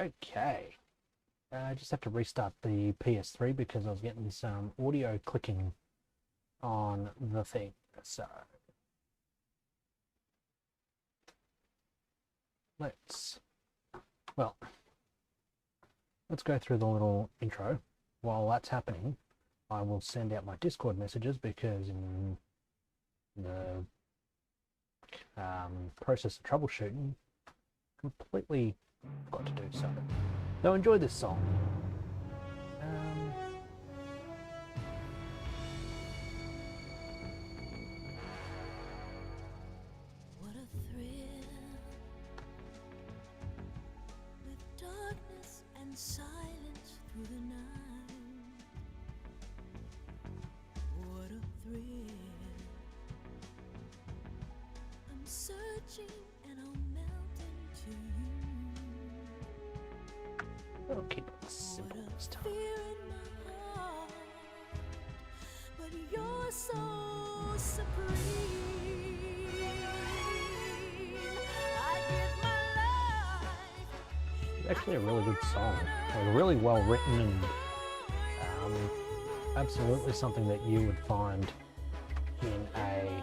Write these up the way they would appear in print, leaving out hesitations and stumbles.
Okay. I just have to restart the PS3 because I was getting some audio clicking on the thing. So let's, well, let's go through the little intro. While that's happening, I will send out my Discord messages because in the process of troubleshooting, completely forgot to do so. So enjoy this song. What a thrill, with darkness and silence through the night. What a thrill, I'm searching and I'll melt into you. I'll keep it simple this time. Fear in my heart, but you're so supreme. I give my life. It's actually a really good song, like really well written and absolutely something that you would find in a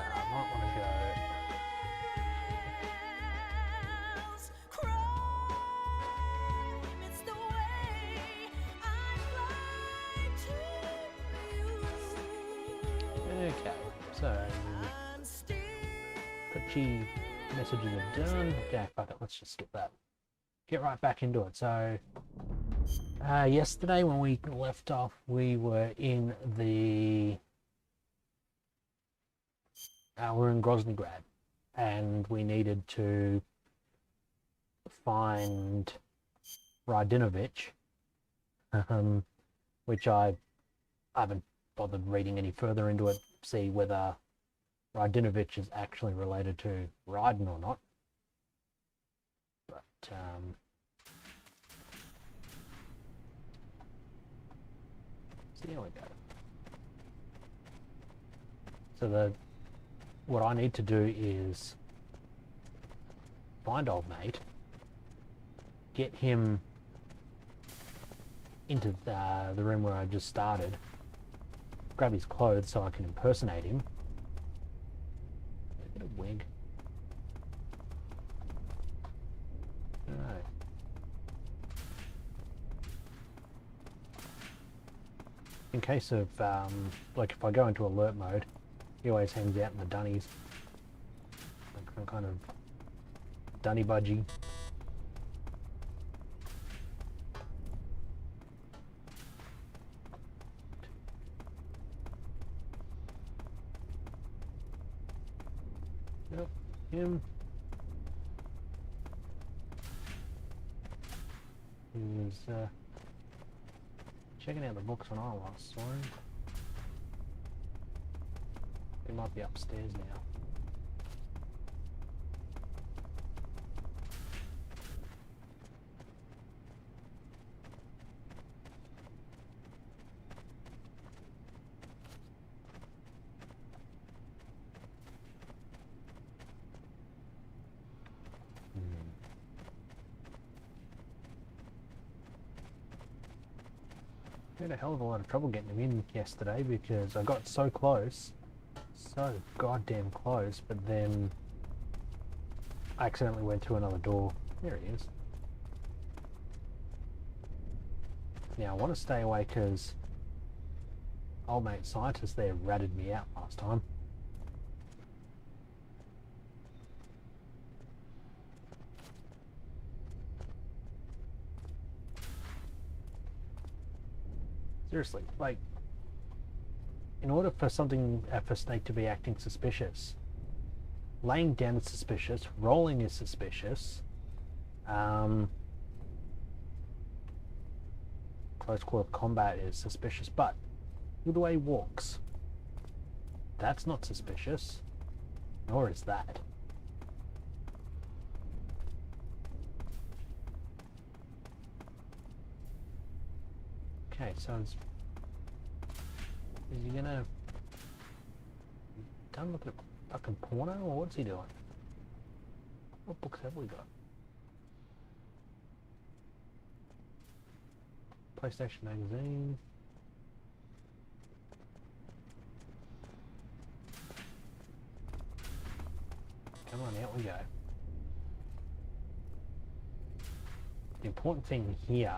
I might want to go okay, so Twitchy messages are done. Okay, fuck it, let's just skip that. Get right back into it. So yesterday when we left off, we were in we're in Groznygrad, and we needed to find Radinovich, which I haven't bothered reading any further into it, see whether Radinovich is actually related to Raiden or not. But so there we go. So what I need to do is find old mate, get him into the room where I just started, grab his clothes so I can impersonate him. Get a wig. Alright. In case of, like if I go into alert mode, he always hangs out in the dunnies. Like some kind of dunny budgie. Yep, him. He was checking out the books when I last saw him. He might be upstairs now. I had a hell of a lot of trouble getting him in yesterday because I got so close, so goddamn close, but then I accidentally went through another door. There he is. Now I want to stay away because old mate scientist there ratted me out last time. Seriously, like, in order for for Snake to be acting suspicious, laying down is suspicious, rolling is suspicious, close quarter combat is suspicious, but look at the way he walks. That's not suspicious, nor is that. Okay, so is he gonna... Don't look at Fucking porno, or what's he doing? What books have we got? PlayStation magazine. Come on, out we go. The important thing here.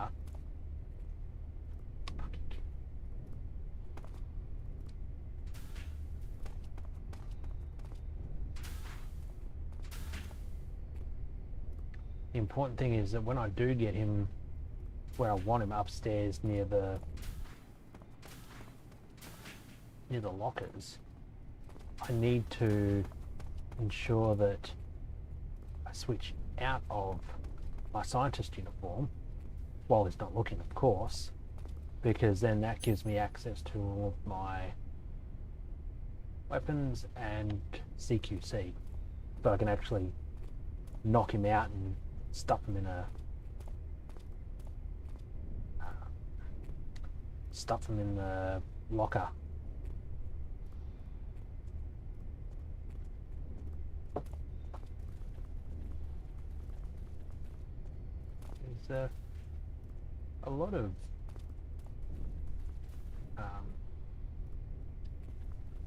The important thing is that when I do get him where I want him upstairs near the lockers, I need to ensure that I switch out of my scientist uniform while he's not looking, of course, because then that gives me access to all of my weapons and CQC, so I can actually knock him out and stuff him in the locker. There's a lot of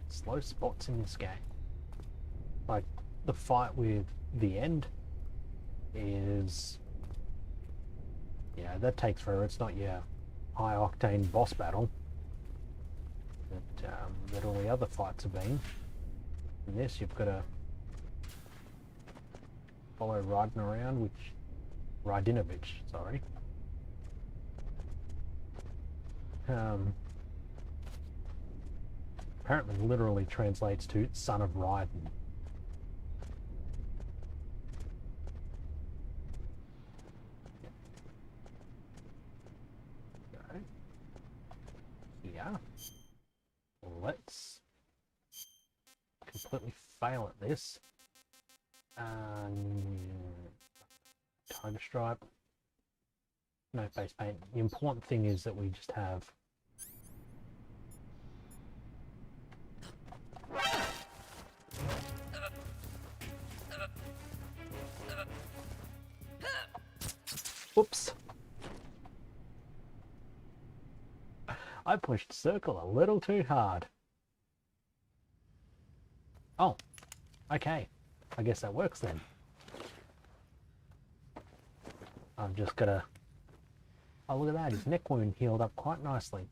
slow spots in this game. Like the fight with the end is, that takes forever. It's not your high octane boss battle that all the other fights have been. In this, you've got to follow Radinovich, sorry. Apparently literally translates to son of Raiden. Yeah. Let's completely fail at this. Tiger stripe. No face paint. The important thing is that we just have Whoops. I pushed circle a little too hard. Oh, okay. I guess that works then. I'm just gonna... Oh, look at that. His neck wound healed up quite nicely.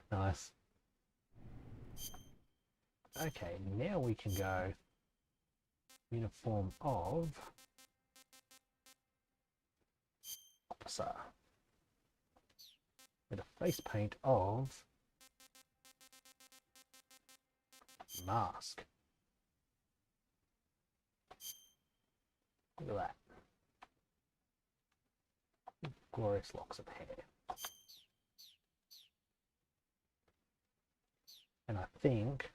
Nice. Okay, now we can go uniform of officer with a face paint of mask. Look at that. Glorious locks of hair. And I think...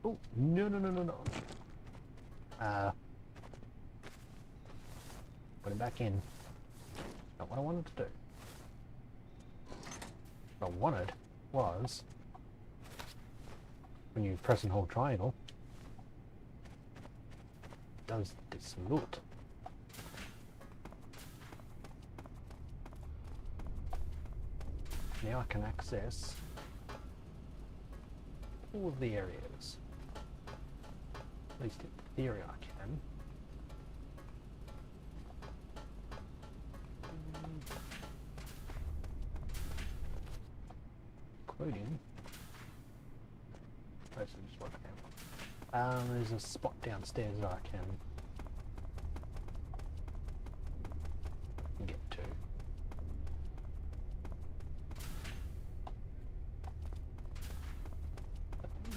Oh, no. Put him back in. Not what I wanted to do. What I wanted was, when you press and hold triangle, it does this loot. Now I can access all of the areas. At least in theory I can. Including... just what I can. There's a spot downstairs that I can get to.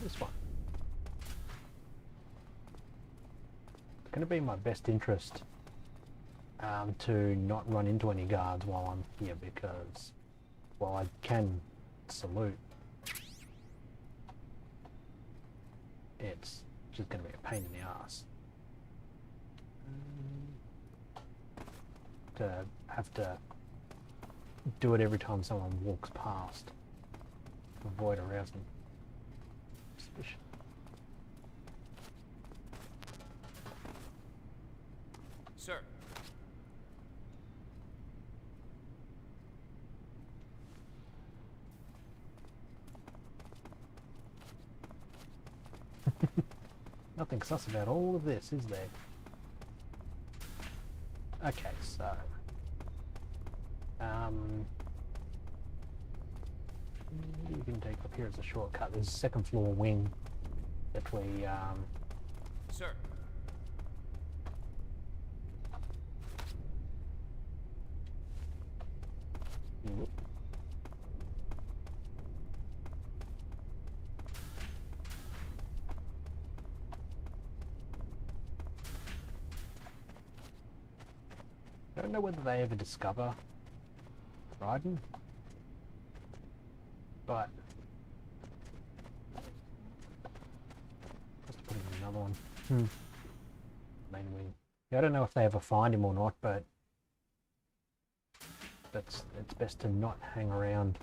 This one. It's going to be in my best interest to not run into any guards while I'm here, because while I can salute, it's just going to be a pain in the ass to have to do it every time someone walks past to avoid arousing suspicion. Sir. Nothing sus about all of this, is there? Okay, so you can take up here as a shortcut. There's a second floor wing that we Sir. I don't know whether they ever discover Dryden, but just put in another one. Main wing. Yeah, I don't know if they ever find him or not, but it's best to not hang around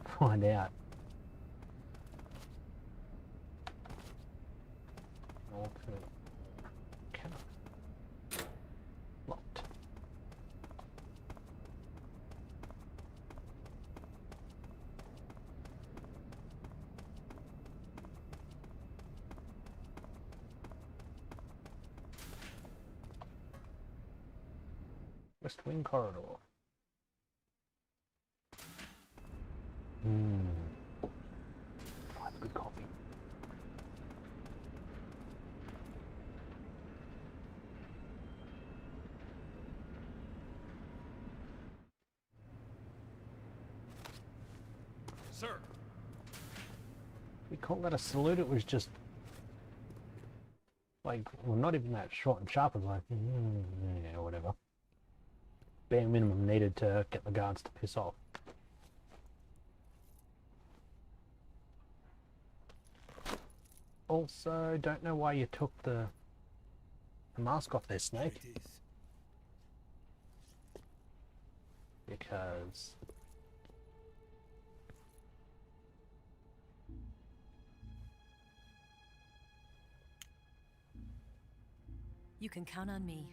to find out. Okay. Locked. West Wing corridor. Oh, that's good coffee. Sir. We call that a salute. It was just like, well, not even that short and sharp. It was like, yeah, whatever. Bare minimum needed to get the guards to piss off. Also, don't know why you took the mask off there, Snake. It is. Because You can count on me.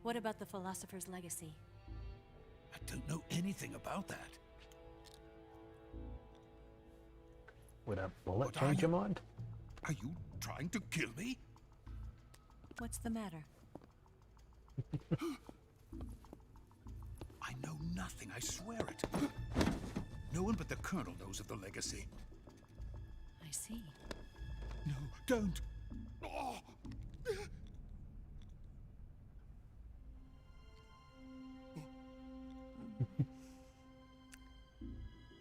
What about the philosopher's legacy? I don't know anything about that. would a bullet What are change your you? mind? Are you trying to kill me? What's the matter? I know nothing, I swear it. No one but the Colonel knows of the legacy. I see. No, don't! Oh.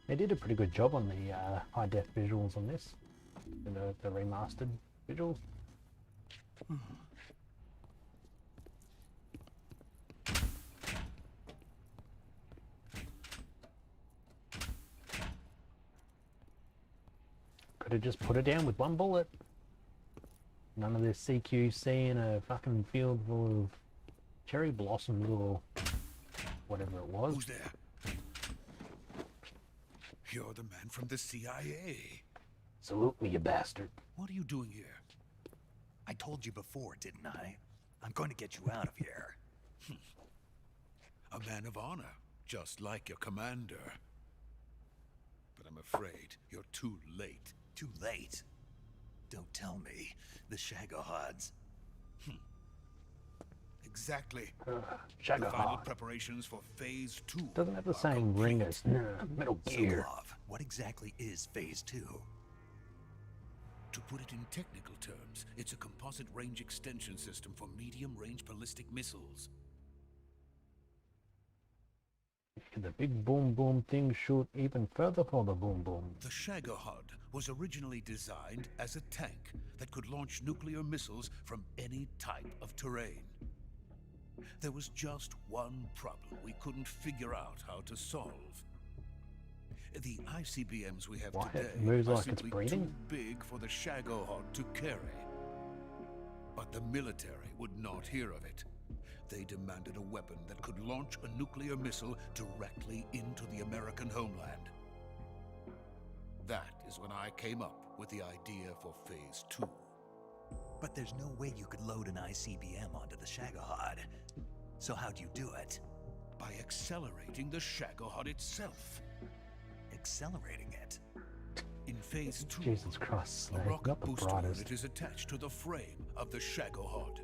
They did a pretty good job on the high def visuals on this, the remastered visuals. Could have just put it down with one bullet. None of this CQC in a fucking field full of cherry blossoms or whatever it was. Who's there? You're the man from the CIA. Salute me, you bastard. What are you doing here? I told you before, didn't I? I'm going to get you out of here. A man of honor, just like your commander. But I'm afraid you're too late. Too late. Don't tell me. The Shagohods. Exactly. The Shagahar. final preparations for Phase 2 Doesn't have the are same ring complete. as Metal Gear. Sokolov, what exactly is Phase 2? To put it in technical terms, it's a composite range extension system for medium-range ballistic missiles. Can the big boom boom thing shoot even further for the boom boom? The Shagohod was originally designed as a tank that could launch nuclear missiles from any type of terrain. There was just one problem we couldn't figure out how to solve. The ICBMs we have Why it today moves are like it's simply breathing? too big for the Shagohod to carry. But the military would not hear of it. They demanded a weapon that could launch a nuclear missile directly into the American homeland. That is when I came up with the idea for Phase 2. But there's no way you could load an ICBM onto the Shagohod. So how'd you do it? By accelerating the Shagohod itself. Accelerating it? In Phase 2, Jesus Christ, a Snake, rocket not the booster brightest. unit is attached to the frame of the Shagohod.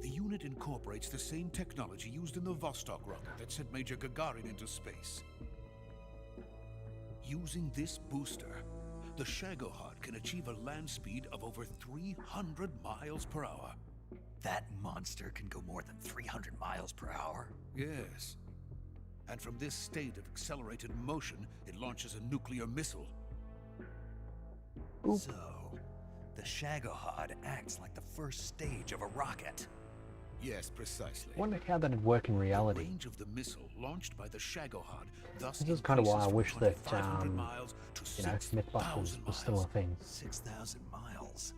The unit incorporates the same technology used in the Vostok rocket that sent Major Gagarin into space. Using this booster, the Shagohod can achieve a land speed of over 300 miles per hour. That monster can go more than 300 miles per hour? Yes. And from this state of accelerated motion, it launches a nuclear missile. Oop. So, the Shagohod acts like the first stage of a rocket. Yes, precisely. I wonder how that'd work in The reality. range of the missile launched by the Shagohod thus This is kind of why I increases wish from that, 2,500 miles to you know, 6,000 Mythbusters was still a miles. thing. 6,000 miles.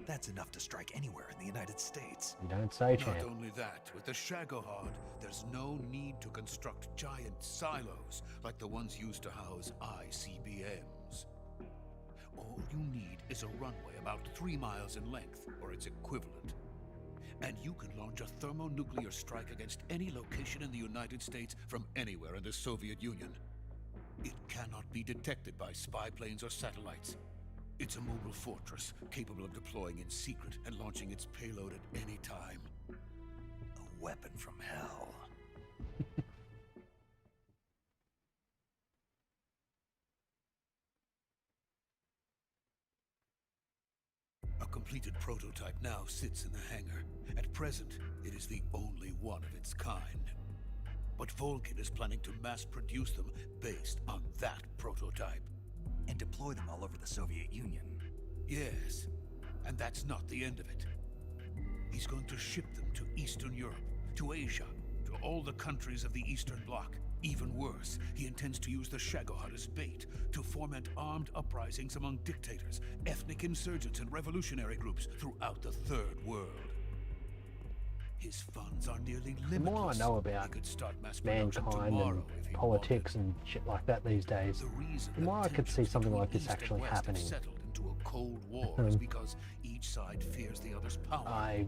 That's enough to strike anywhere in the United States. You don't say, Not champ. only that, with the Shagohod, there's no need to construct giant silos like the ones used to house ICBMs. All you need is a runway about 3 miles in length, or its equivalent. And you can launch a thermonuclear strike against any location in the United States from anywhere in the Soviet Union. It cannot be detected by spy planes or satellites. It's a mobile fortress, capable of deploying in secret and launching its payload at any time. A weapon from hell. A completed prototype now sits in the hangar. At present, it is the only one of its kind. But Volkin is planning to mass produce them based on that prototype. And deploy them all over the Soviet Union. Yes, and that's not the end of it. He's going to ship them to Eastern Europe, to Asia, to all the countries of the Eastern Bloc. Even worse, he intends to use the Shagohod as bait to foment armed uprisings among dictators, ethnic insurgents, and revolutionary groups throughout the Third World. His funds are nearly limitless. The more I know about He could start mass production mankind tomorrow and if he politics and shit like that these days, the reason the more I that could see tensions something between like this East and actually West have happening. settled into a cold war is because each side fears the other's power. I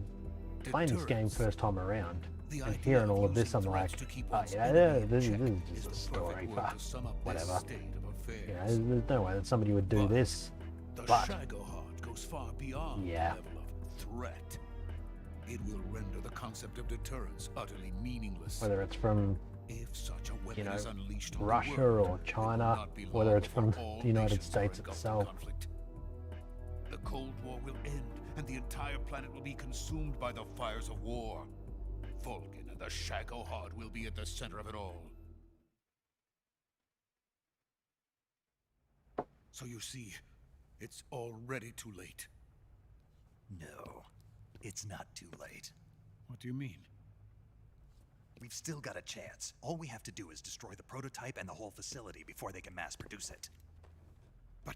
playing this game Deterrence. first time around The and idea hearing of all of this, using I'm like, threats to keep oh one's yeah, enemy in this check is is just a the story, perfect word but to sum up this whatever. state of affairs. You know, there's no way that somebody would do But this. The But Shagohod goes far beyond Yeah. the level of threat. It will render the concept of deterrence utterly meaningless. whether it's from If such a weapon know, is unleashed on the Russia world, or it will China, not be whether long it's before from all the United nations are States engulfed in itself. conflict. The Cold War will end, and the entire planet will be consumed by the fires of war. Vulcan and the Shagohod will be at the center of it all. So you see, it's already too late. No, it's not too late. What do you mean? We've still got a chance. All we have to do is destroy the prototype and the whole facility before they can mass produce it. But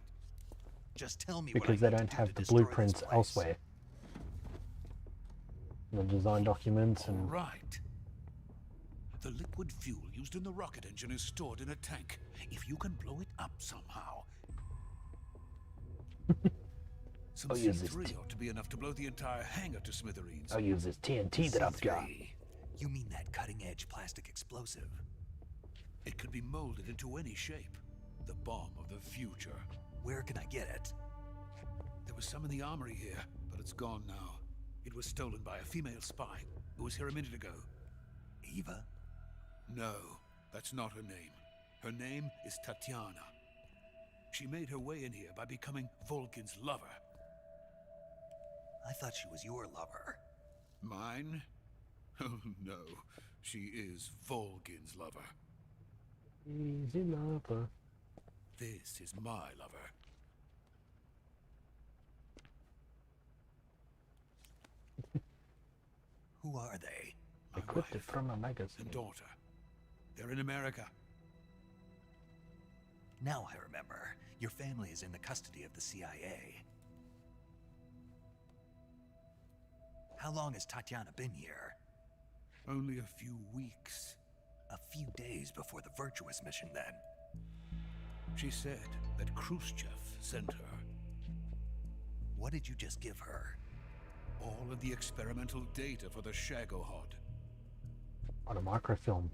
Just tell me because they don't have the blueprints elsewhere. The design documents all and right. The liquid fuel used in the rocket engine is stored in a tank. If you can blow it up somehow. Some I'll use this C3 ought to be enough to blow the entire hangar to smithereens. I'll use this TNT that I've got. You mean that cutting-edge plastic explosive? It could be molded into any shape. The bomb of the future. Where can I get it? There was some in the armory here, but it's gone now. It was stolen by a female spy who was here a minute ago. Eva? No, that's not her name. Her name is Tatiana. She made her way in here by becoming Volkin's lover. I thought she was your lover. Mine? Oh no, she is Volkin's lover. Easy lover. This is my lover. Who are they? I My clipped it wife from a magazine. and daughter. They're in America. Now I remember. Your family is in the custody of the CIA. How long has Tatiana been here? Only a few weeks. A few days before the Virtuous mission, then. She said that Khrushchev sent her. What did you just give her? All of the experimental data for the Shagohod. On a microfilm.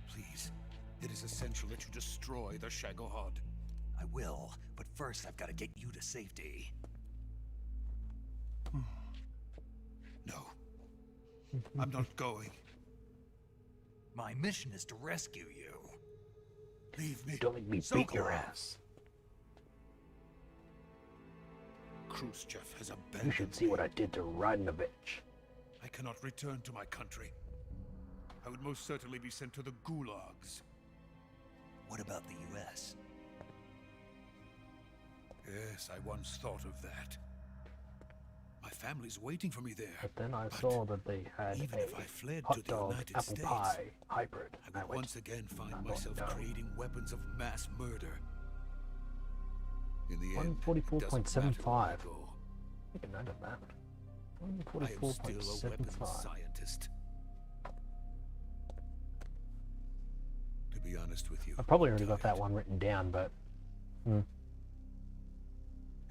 Please, it is essential that you destroy the Shagohod. I will, but first I've got to get you to safety. No. I'm not going. My mission is to rescue you. Leave me. Don't make me beat your ass. Khrushchev has You abandoned should see what I did to Radinovich. I cannot return to my country. I would most certainly be sent to the gulags. What about the US? Yes, I once thought of that. My family's waiting for me there. But then I saw that they had even if I a fled to hot the dog United apple States, pie hybrid. I would went, once again find "Oh, myself no." creating weapons of mass murder. In the end, it doesn't 144.75. matter where I go. Make a note of that. I am still a weapons 144.75. scientist. To be honest with you, I probably already I'm got that tired. one written down, but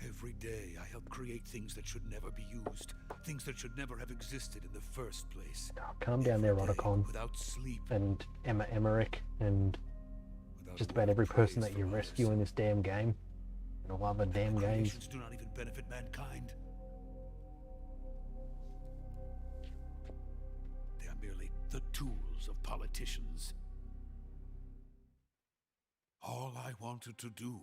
Every day I help create things that should never be used, things that should never have existed in the first place. oh, calm down there, Every day, Rodicon, without sleep, and Emma Emmerich, and without just about word every of person praise that you from others. rescue in this damn game, and all other damn My games. creations do not even benefit mankind. They are merely the tools of politicians. All I wanted to do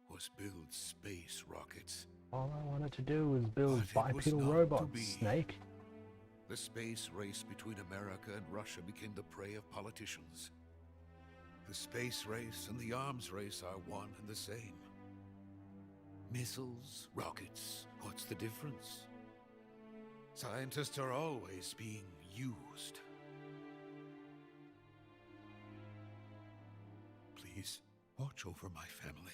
was build space rockets. All I wanted to do was build But it was bipedal not to robots, be. Snake. The space race between America and Russia became the prey of politicians. The space race and the arms race are one and the same. Missiles, rockets, what's the difference? Scientists are always being used. Please, watch over my family.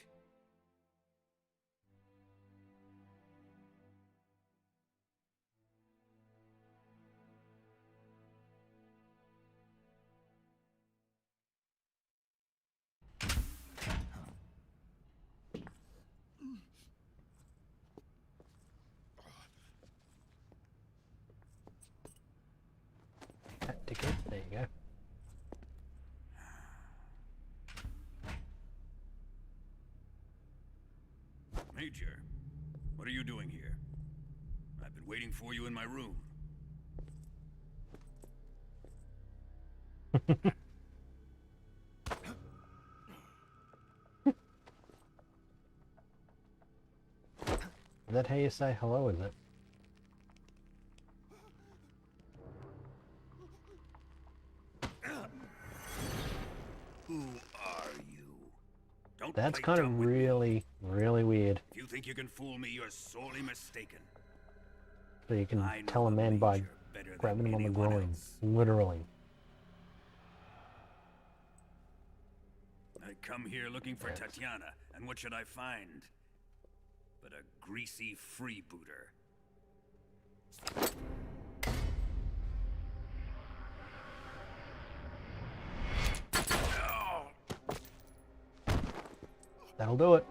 That ticket, there you go. Major, what are you doing here? I've been waiting for you in my room. Is that how you say hello, is it? Who are you? Don't That's play kind dumb of with me. really, really weird. If you think you can fool me, you're sorely mistaken. So you can I know tell a the man by Major better than grabbing him on the anyone groin. else. Literally. I come here looking for Yes. Tatiana, and what should I find? But a greasy freebooter. That'll do it.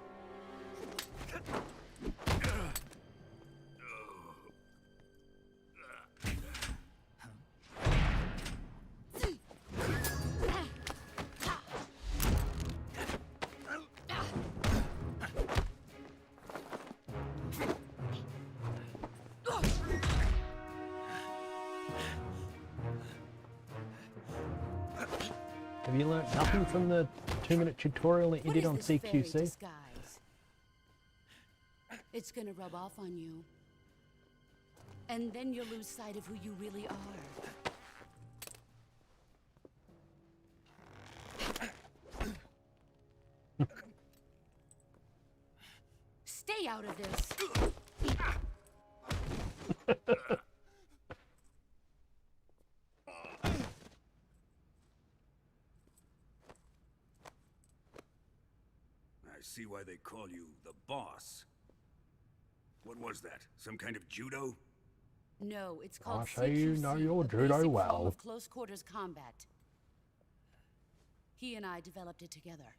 Have you learnt nothing from the 2-minute tutorial that you What did is on this fairy CQC? disguise? It's gonna rub off on you. And then you'll lose sight of who you really are. Stay out of this. I see why they call you the boss. What was that? Some kind of judo? No, it's called I'll show you know CQC, your a judo basic well. form of close quarters combat. He and I developed it together.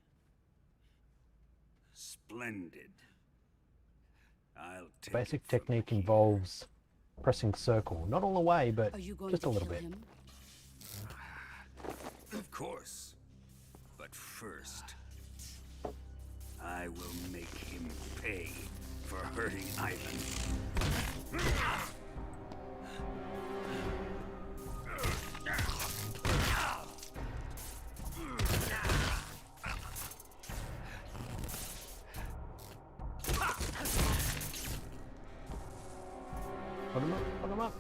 Splendid. I'll take Basic it from technique here. involves pressing circle. Not all the way, but Are you going just to a little kill bit. him? Of course. But first, I will make him pay for hurting Ivan. Put him up, put him up.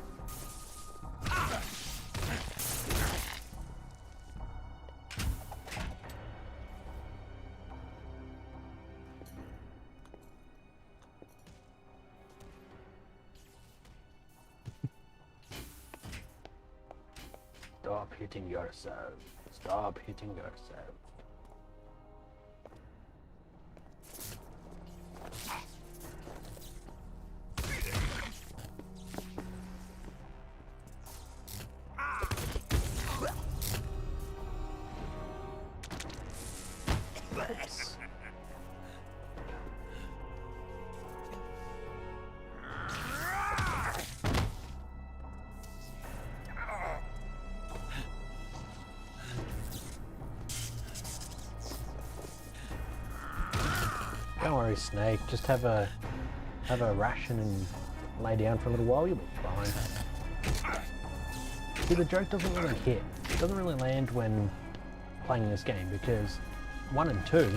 Stop hitting yourself. Stop hitting yourself. Oops. Don't worry, Snake. Just have a ration and lay down for a little while. You'll be fine. See, the joke doesn't really hit. It doesn't really land when playing this game because 1 and 2,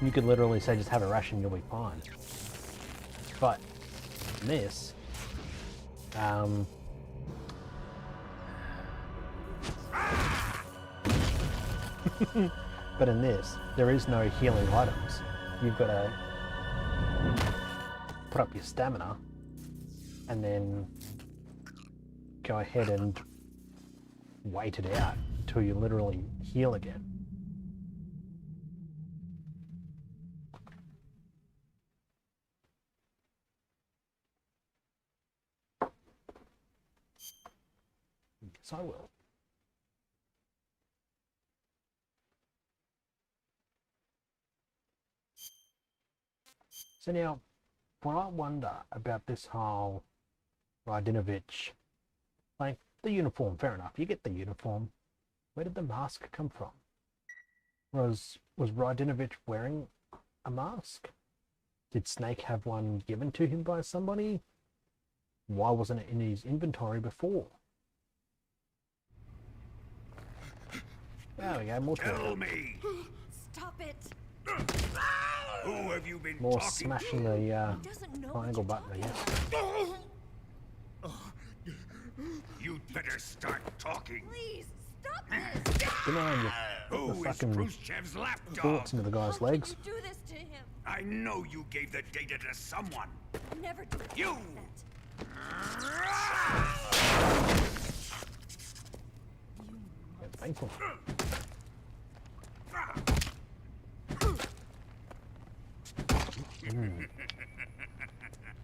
you could literally say just have a ration, you'll be fine. But in this, but in this, there is no healing items. You've got to put up your stamina and then go ahead and wait it out until you literally heal again. Yes, I will. So now, what I wonder about this whole Radinovich, like the uniform, fair enough, you get the uniform. Where did the mask come from? Was Radinovich wearing a mask? Did Snake have one given to him by somebody? Why wasn't it in his inventory before? There we go, more Tell talking. me, Stop it! who have you been More talking smashing to? the He doesn't know what triangle you're button, I talking guess. You'd better start talking. Please, stop this! Come on, you put Who the is fucking Khrushchev's lapdog? bullets into the guy's How legs. can you do this to him? I know you gave the data to someone. Never do it You! like that. Yeah, painful.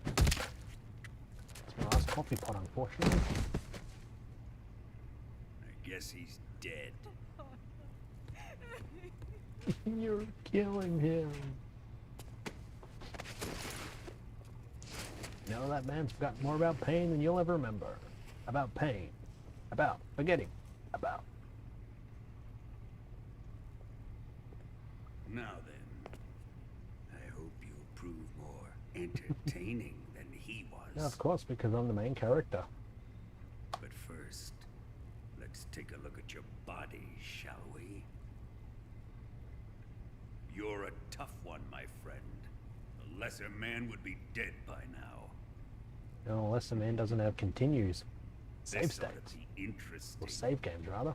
It's my last coffee pot, unfortunately. I guess he's dead. You're killing him. No, that man's forgotten more about pain than you'll ever remember. About pain. About forgetting. About. Now then, I hope you'll prove more entertaining than he was. Yeah, of course, because I'm the main character. But first, let's take a look at your body, shall we? You're a tough one, my friend. A lesser man would be dead by now. Unless the man doesn't have continues. Save This ought to states. be interesting. Or save games, rather.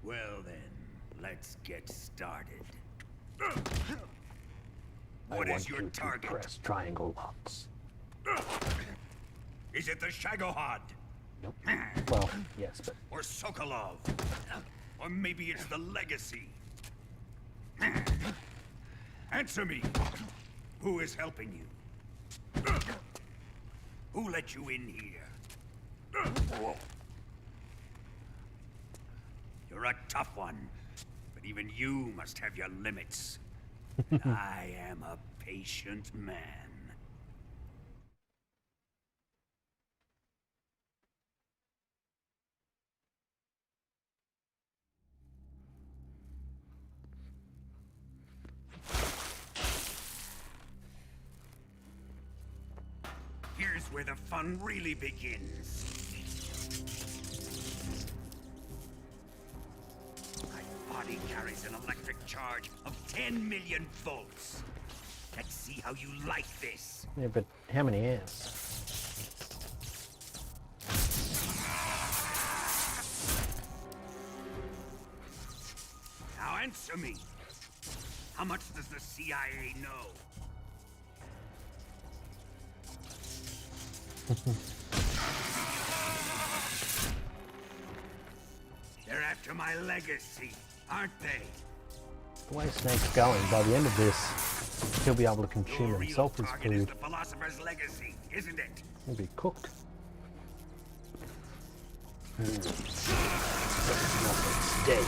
Well then, let's get started. I What want is your you to target? press triangle locks. Is it the Shagohod? Nope. Well, yes, but Or Sokolov? Or maybe it's the Legacy? Answer me. Who is helping you? Who let you in here? You're a tough one, but even you must have your limits. I am a patient man. Here's where the fun really begins. My body carries an electric charge of 10 million volts. Let's see how you like this. Yeah, but how many amps? Now answer me. How much does the CIA know? They're after my legacy, aren't they? The way Snake's going, by the end of this, he'll be able to consume Your real himself as target is food. the philosopher's legacy, isn't it? He'll be cooked. Steak.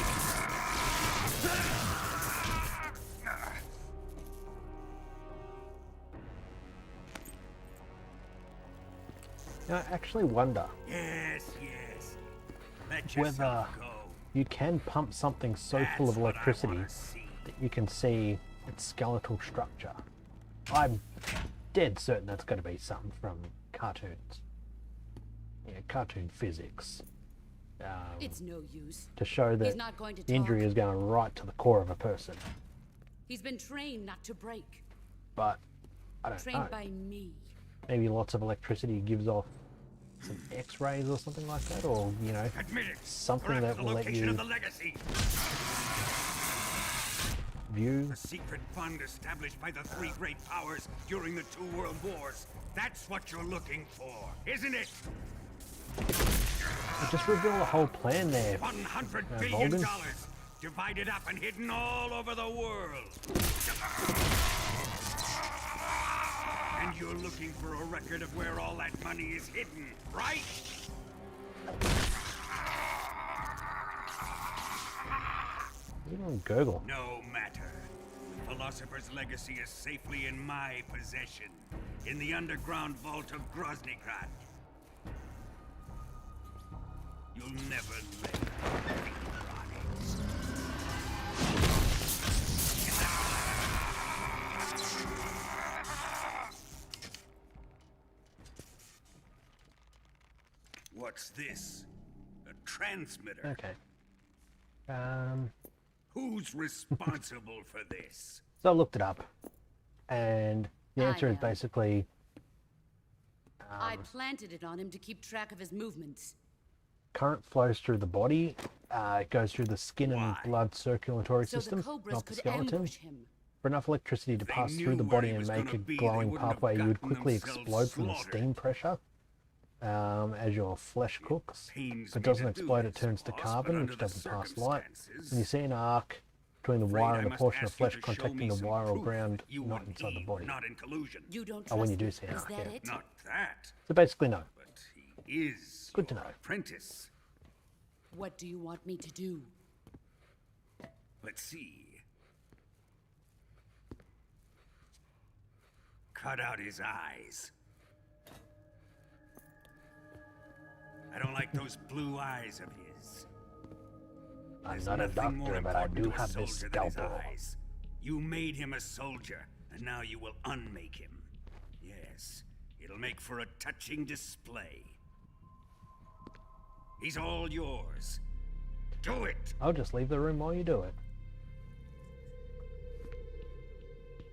Now, I actually wonder Yes, yes. Let whether yourself go. you can pump something so full of That's what I electricity wanna see. that you can see its skeletal structure. I'm dead certain that's going to be something from cartoons. Yeah, cartoon physics. It's no use. To show that He's not going to the injury talk. is going right to the core of a person. He's been trained not to break. But I don't Trained know. by me. Maybe lots of electricity gives off some X-rays or something like that, or you know, Admit it. something We're that after the will let location you of the legacy. view. A secret fund established by the three great powers during the 2 world wars. That's what you're looking for, isn't it? Just reveal the whole plan there. $100 billion Volgan? divided up and hidden all over the world. And you're looking for a record of where all that money is hidden, right? You don't gurgle. No matter. Philosopher's legacy is safely in my possession, in the underground vault of Groznygrad. You'll never lay a finger on it. What's this? A transmitter? Okay. Who's responsible for this? So I looked it up, and the I answer is am. basically I planted it on him to keep track of his movements. current flows through the body. It goes through the skin and Why? blood circulatory So the system, cobras not the could skeleton. ambush him. For enough electricity to They pass knew through the where body he and was make gonna a be, they glowing wouldn't have pathway, you would gotten quickly themselves explode from the slaughtered. steam pressure as your flesh cooks. pains If it me doesn't to do explode, it this, turns to boss, carbon, but which under the doesn't pass light. circumstances, And you see an arc between the afraid wire I and the must portion of ask you flesh to show contacting me the some wire or proof ground, you not and inside the he body. were not in collusion. You don't Oh, when trust you do me. see an Is arc, that yeah. it? Not that, So basically, no. but he is Good to your know. apprentice. What do you want me to do? Let's see. Cut out his eyes. I don't like those blue eyes of his. I'm There's not a nothing more doctor, but I important do to a have this soldier than his scalpel. eyes. You made him a soldier, and now you will unmake him. Yes, it'll make for a touching display. He's all yours. Do it! I'll just leave the room while you do it.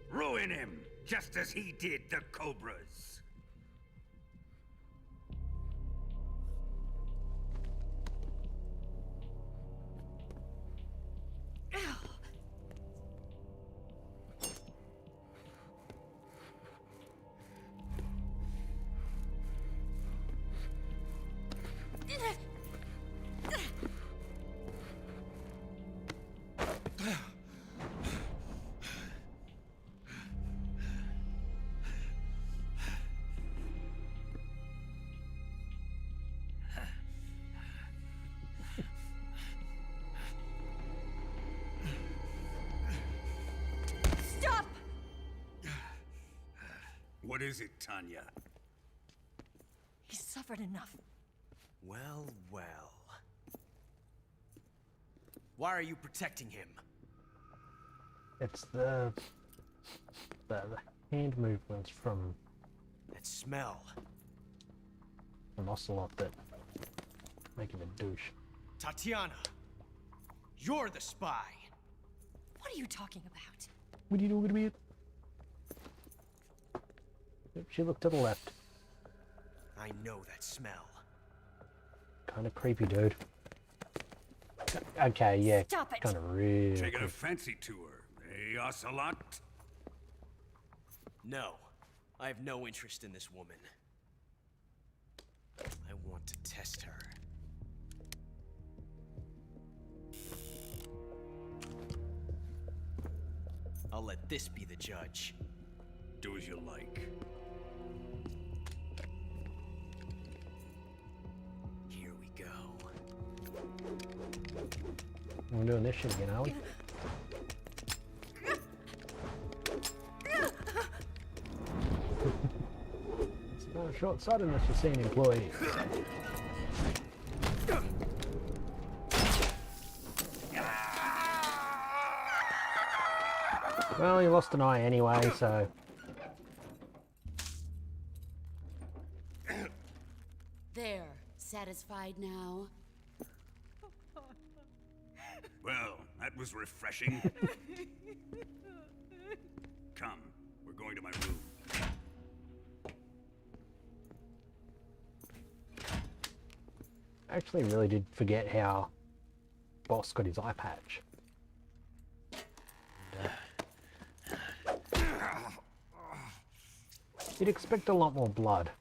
Ruin him, just as he did the Cobras. What is it, Tanya? He's suffered enough. Well, well. Why are you protecting him? It's the hand movements from That smell. Ocelot that make him a douche. Tatiana! You're the spy! What are you talking about? What are you doing to me? Yep, she looked to the left. I know that smell. Kind of creepy, dude. Okay, yeah. Stop it. Kind of real. Taking a fancy to her, eh, Ocelot? No. I have no interest in this woman. I want to test her. I'll let this be the judge. Do as you like. Here we go. We're doing this shit again, are we? It's not short-sightedness to see an employee. Well, he lost an eye anyway, so... There. Satisfied now? Well, that was refreshing. Come, we're going to my room. I actually really did forget how Boss got his eye patch. You'd expect a lot more blood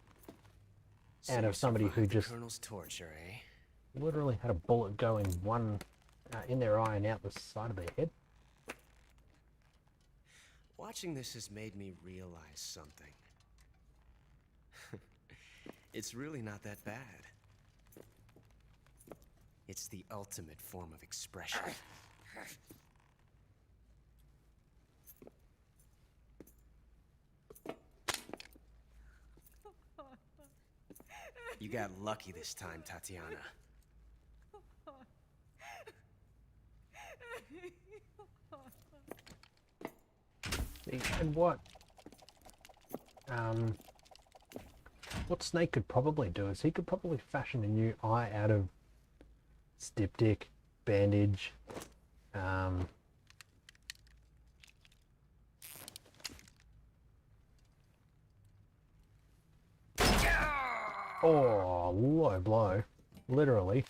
out of somebody who Survived the just Colonel's torture, eh? literally had a bullet go in one in their eye and out the side of their head. Watching this has made me realize something. It's really not that bad. It's the ultimate form of expression. You got lucky this time, Tatiana. And what Snake could probably do is he could probably fashion a new eye out of styptic, bandage, oh, low blow, literally.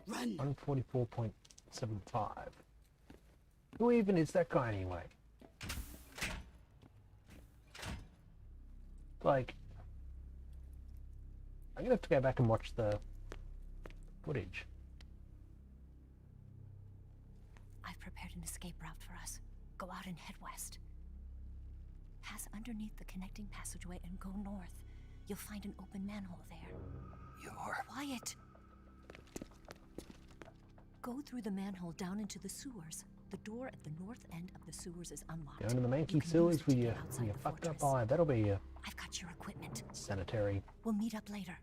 Run! 144.75. Who even is that guy anyway? Like, I'm gonna have to go back and watch the footage. I've prepared an escape route for us. Go out and head west. Pass underneath the connecting passageway and go north. You'll find an open manhole there. You're... Quiet! Go through the manhole down into the sewers. The door at the north end of the sewers is unlocked. Down in the You manky can sewers use it with to your, get outside the fucked up fortress. eye. That'll be a I've got your equipment. sanitary We'll meet up later.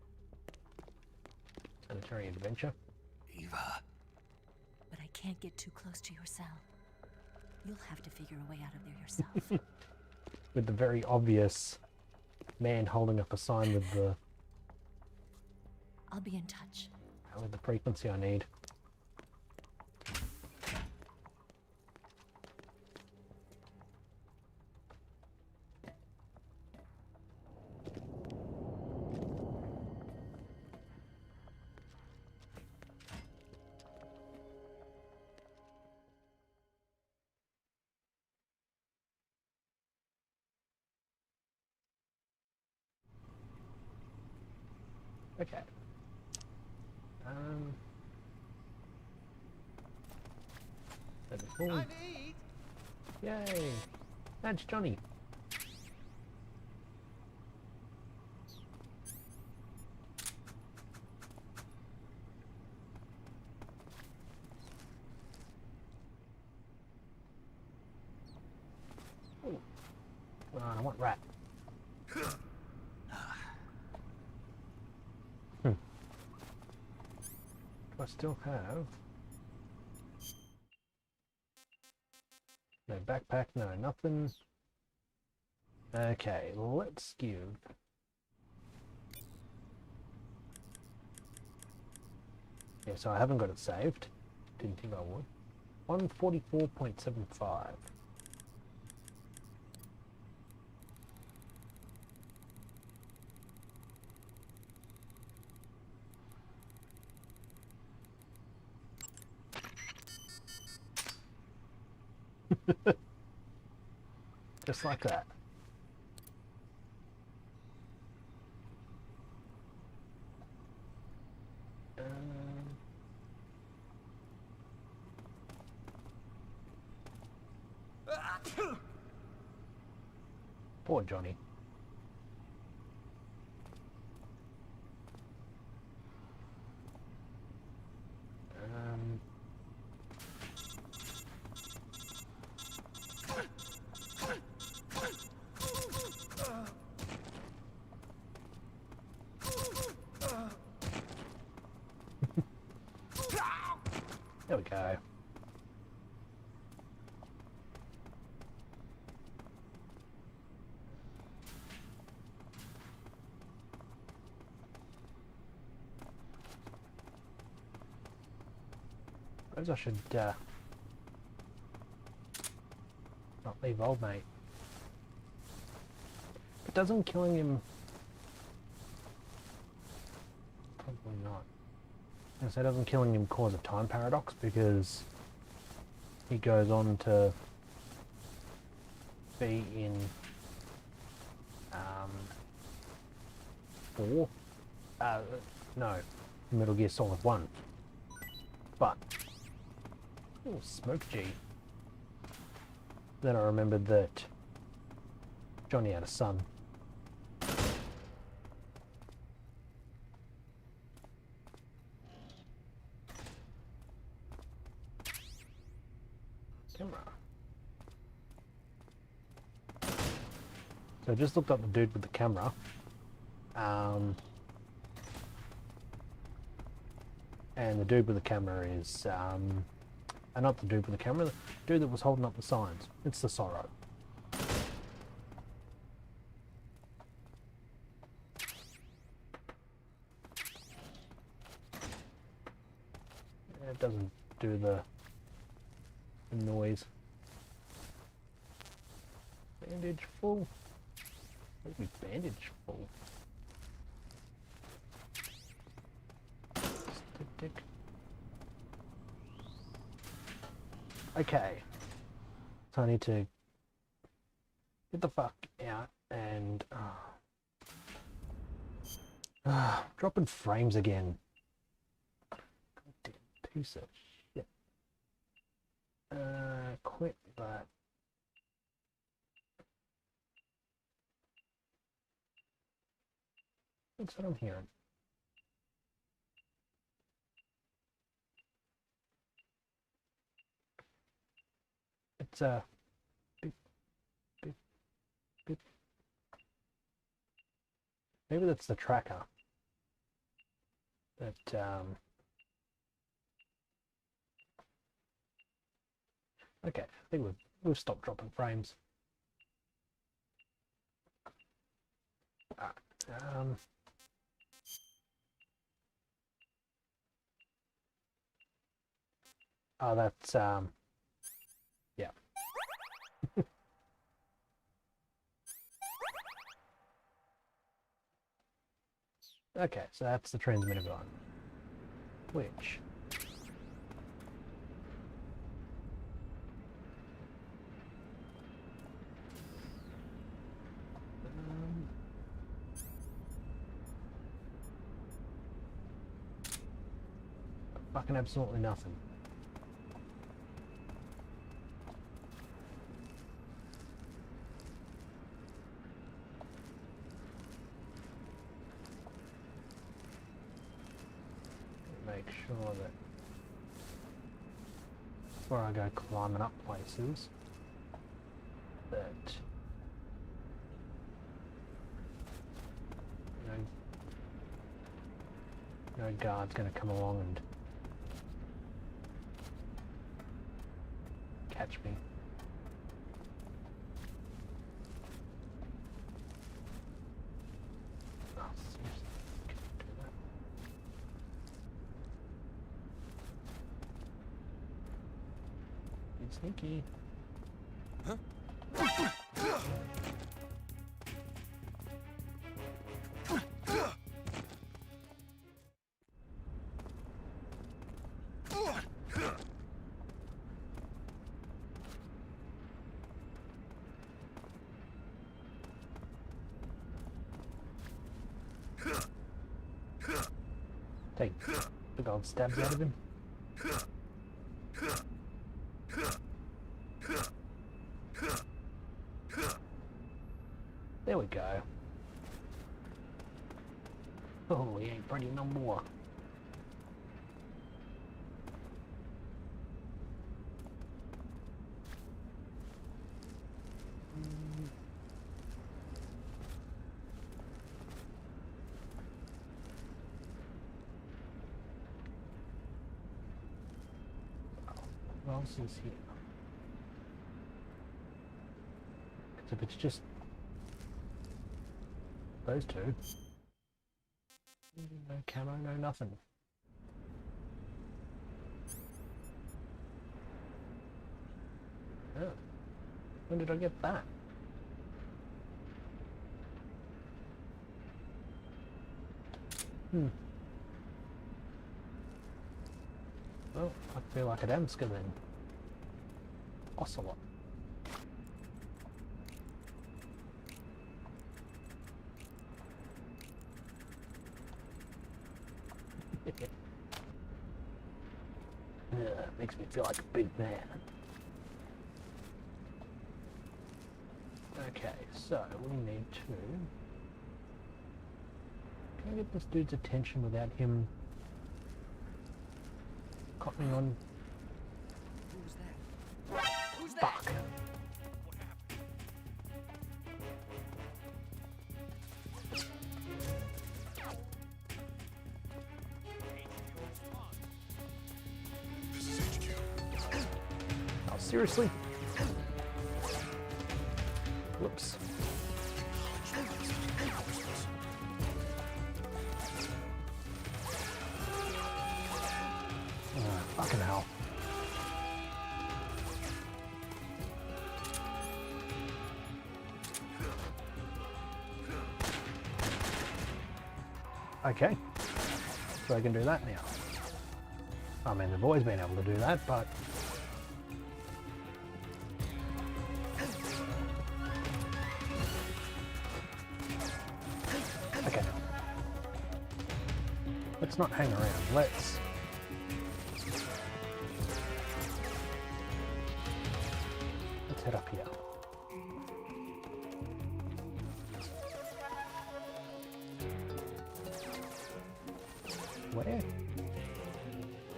adventure. Eva. But I can't get too close to your cell. You'll have to figure a way out of there yourself. With the very obvious man holding up a sign with the I'll be in touch. frequency I need. Okay. Time to eat. Yay! That's Johnny. rat. Do I still have... No backpack, no nothing. Okay, let's give... Yeah, so I haven't got it saved. Didn't think I would. 144.75. Just like that. Poor Johnny. There we go. Suppose I should not leave old mate. But doesn't killing him... Probably not. I say doesn't killing him cause a time paradox because he goes on to be in 4? No, Metal Gear Solid 1. But, oh, Smoke G. Then I remembered that Johnny had a son. Camera. So I just looked up the dude with the camera. And the dude with the camera is, not the dude with the camera, the dude that was holding up the signs. It's the Sorrow. It doesn't do the noise. Bandage full. Maybe bandage full. Stick. Okay. So I need to get the fuck out and dropping frames again. Goddamn piece of shit. Quit that. That's what I'm hearing. It's beep, beep, beep. Maybe that's the tracker. That okay, I think we've stopped dropping frames. Oh, that's yeah. Okay, so that's the transmitter gone. Which fucking absolutely nothing. Make sure that before I go climbing up places that no guard's going to come along and catch me. Oh, seriously, can't do that. Be sneaky. Take big old stabs out of him. There we go. Oh, he ain't pretty no more. What else is here? Because if it's just those two, no camo, no nothing. Oh, when did I get that? Well, I feel like an Emska then. Ocelot. Yeah, makes me feel like a big man. Okay, so we need to... Can I get this dude's attention without him cottoning on? Who's that? Who's that? Fuck. This is HQ. Oh, seriously? Whoops. Fucking hell. Okay, so I can do that now. I mean, they've always been able to do that, but... Okay. Let's not hang around, let's head up here. Where?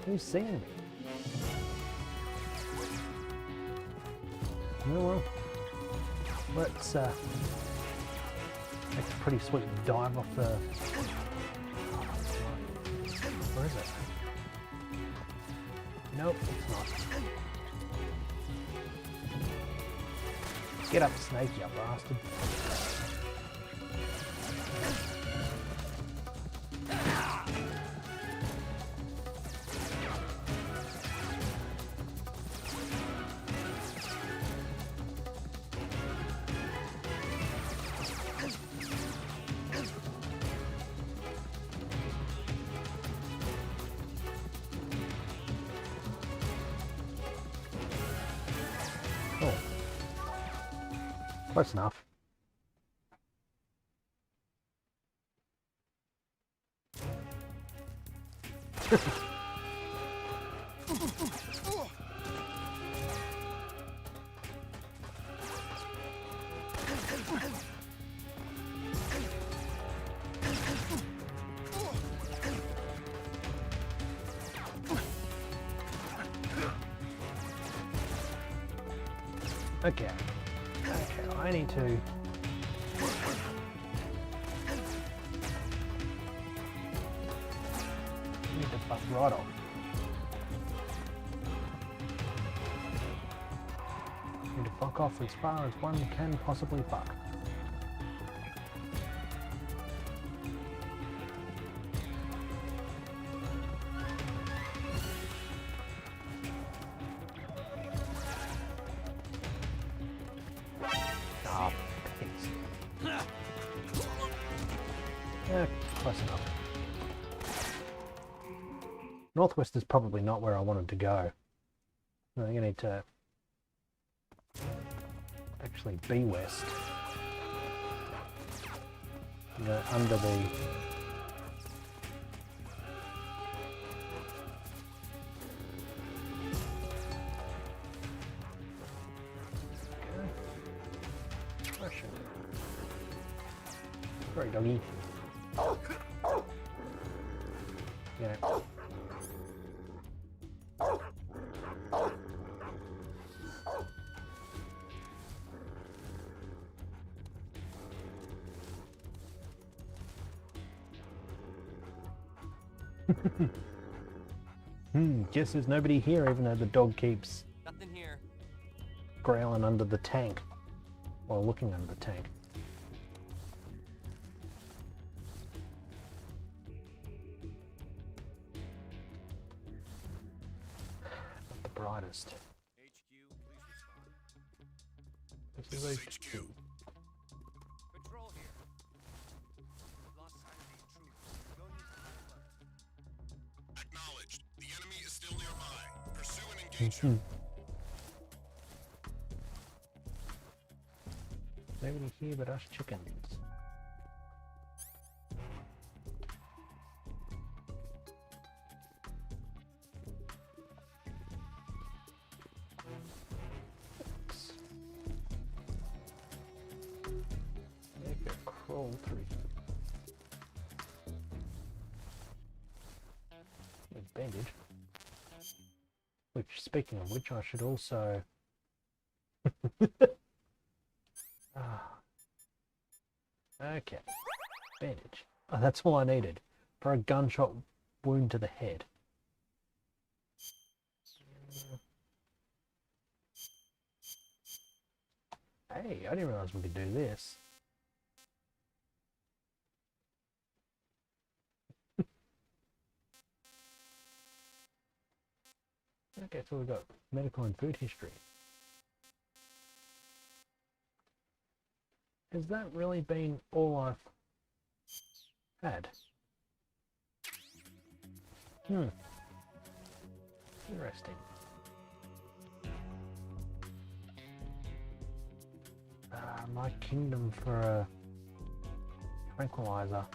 Who's seeing me? Well, let's make a pretty sweet dive off the... Where is it? Nope, it's not. Get up, snake, you bastard. Oh. Close enough. Okay. Okay, I need to... right off. Need to fuck off as far as one can possibly fuck. Ah, pigs. Yeah, close enough. Northwest is probably not where I wanted to go. I think I need to actually be west. Go under the... Russian. Sorry, doggy. Yeah. Guess there's nobody here, even though the dog keeps Nothing here. growling under the tank. While looking under the tank. Not the brightest. HQ, please respond. This is HQ. Patrol here. We've lost sight of the intruders. Go need to alert. Acknowledged. The enemy is still nearby. Pursue and engage him. Nobody here but us chickens. Make a crawl through. With bandage. Which, speaking of which, I should also... Okay. Bandage. Oh, that's all I needed. For a gunshot wound to the head. Hey, I didn't realize we could do this. Okay, so we've got medical and food history. Has that really been all I've had? Interesting. My kingdom for a tranquilizer.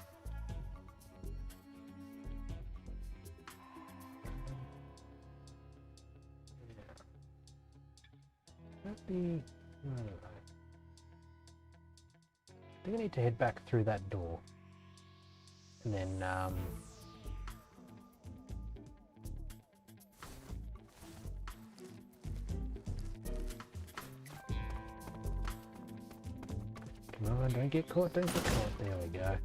That'd be... I think I need to head back through that door. And then, come on, don't get caught, don't get caught. There we go.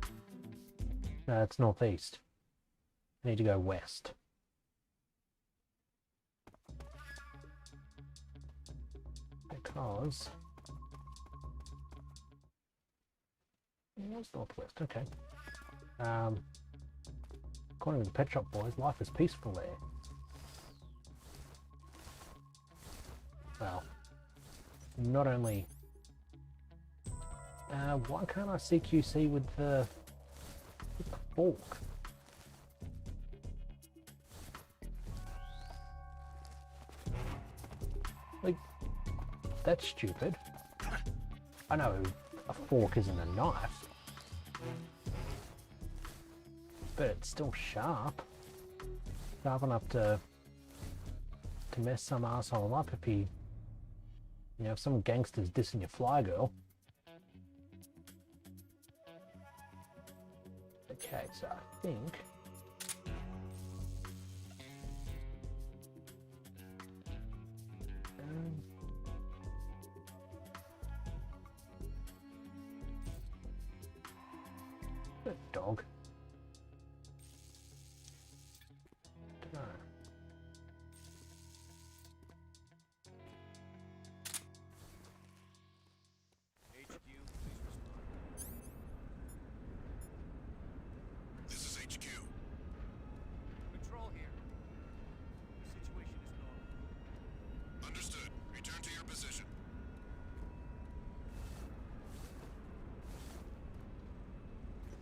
No, it's northeast. I need to go west. Because... It's northwest, okay. According to the Pet Shop Boys, life is peaceful there. Well, not only... why can't I CQC with the fork? Like, that's stupid. I know a fork isn't a knife. But it's still sharp. Sharp enough to mess some asshole up if he... You know, if some gangster's dissing your fly girl. Okay, so I think... Good dog.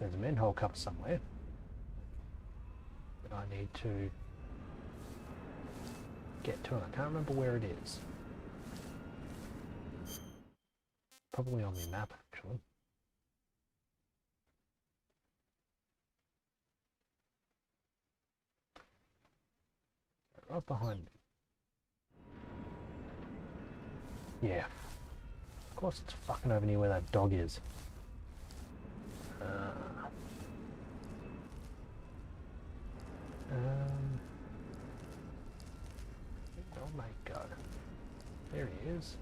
There's a manhole cover somewhere that I need to get to, and I can't remember where it is. Probably on the map, actually. Right behind me. Yeah. Of course it's fucking over near where that dog is. Oh my god. There he is.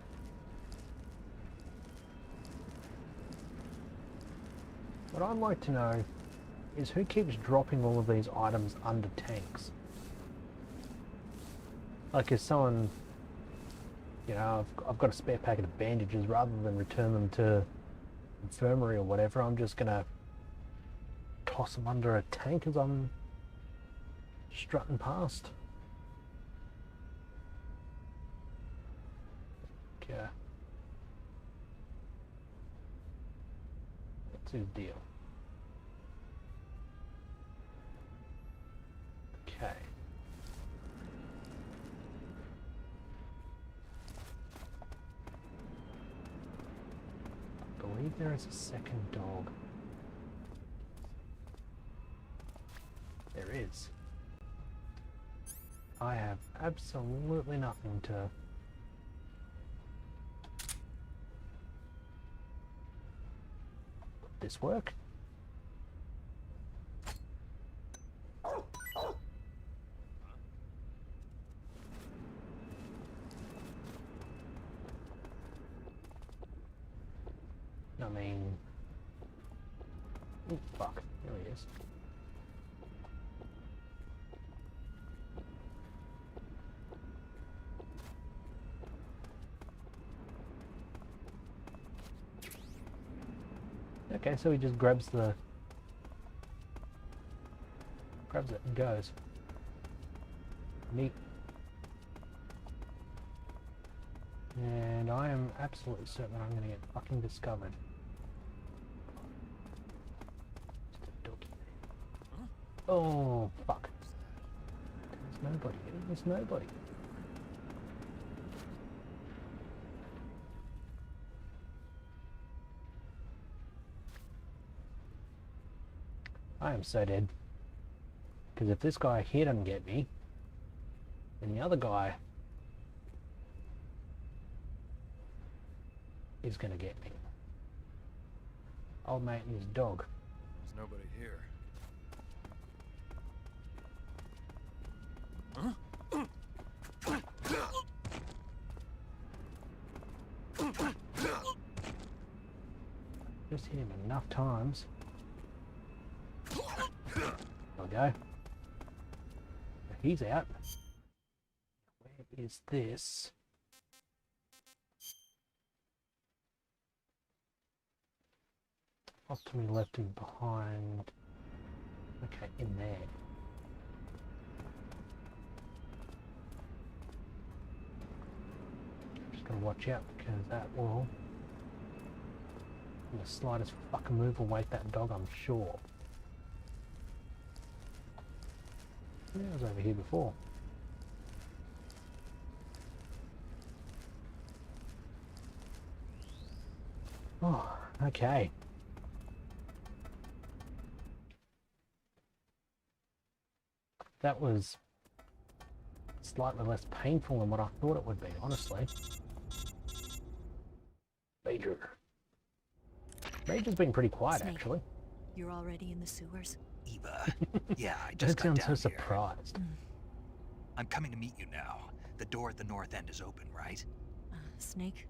What I'd like to know is who keeps dropping all of these items under tanks? Like, is someone, you know, I've got a spare packet of bandages, rather than return them to infirmary or whatever, I'm just gonna toss them under a tank as I'm strutting past. Okay. What's his deal? Okay. I believe there is a second dog. There is. I have absolutely nothing to... Would this work? I mean... Oh, fuck. There he is. Okay, so he just grabs it and goes. Neat. And I am absolutely certain I'm going to get fucking discovered. Just a doggy there. Oh, fuck. There's nobody. There's nobody. I am so dead. Because if this guy here doesn't get me, then the other guy is going to get me. Old mate and his dog. There's nobody here. Just hit him enough times. There we go. He's out. Where is this? Off to me left and behind. Okay, in there. Just gotta watch out because that will, in the slightest fucking move, will wake that dog, I'm sure. Yeah, I was over here before. Oh, okay. That was slightly less painful than what I thought it would be, honestly. Major. Major's been pretty quiet, Snake, actually. You're already in the sewers? Eva. Yeah, I Don't just got sound down so here. surprised. I'm coming to meet you now. The door at the north end is open, right? Snake?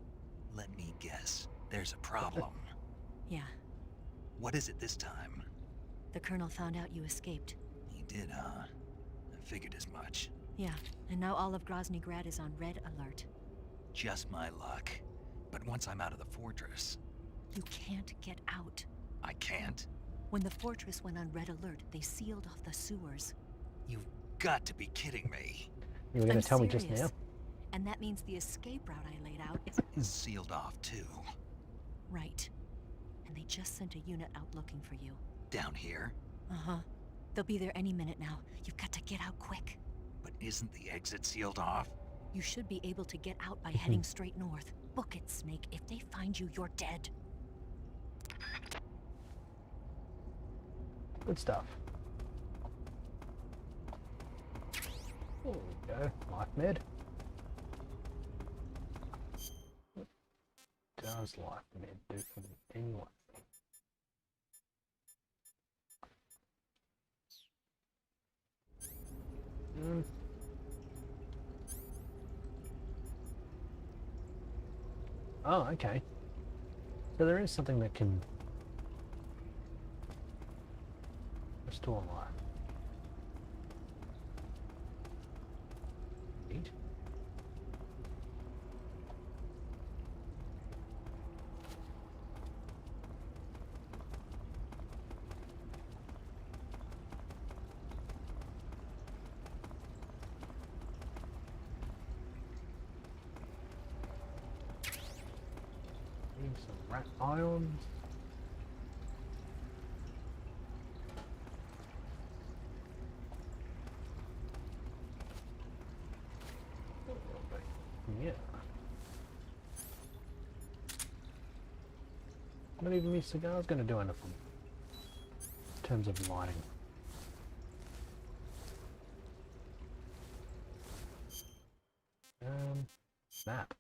Let me guess. There's a problem. Yeah. What is it this time? The Colonel found out you escaped. He did, huh? I figured as much. Yeah, and now all of Grozny Grad is on red alert. Just my luck. But once I'm out of the fortress... You can't get out. I can't? When the fortress went on red alert, they sealed off the sewers. You've got to be kidding me. You were going I'm to tell me just serious. now? And that means the escape route I laid out is... Sealed off, too. Right. And they just sent a unit out looking for you. down here. Uh-huh. They'll be there any minute now. You've got to get out quick. But isn't the exit sealed off? You should be able to get out by heading straight north. Book it, Snake. If they find you, you're dead. Good stuff. There we go. Life med. What does life med do for me anyway? Oh, okay. So there is something that can restore life. Neat. Need some rat ions. Yeah. Not even my cigar's going to do anything in terms of lighting. Map.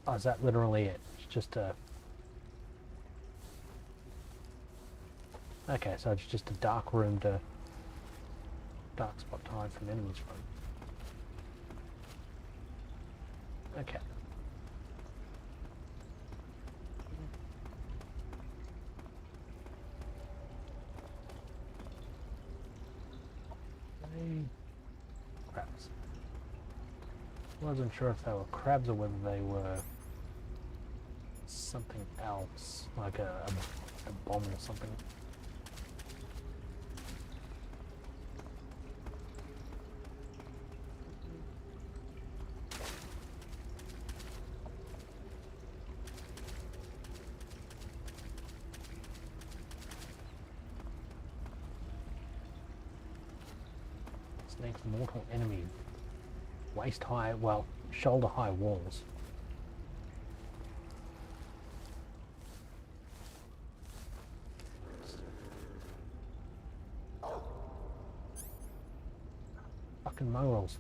Oh, is that literally it? It's just a... Okay, so it's just a dark room to... dark spot to hide from enemies from. Okay. Crabs. Wasn't sure if they were crabs or whether they were something else, like a bomb or something. Snake's mortal enemy. Waist high, well, shoulder high walls. Fucking morals.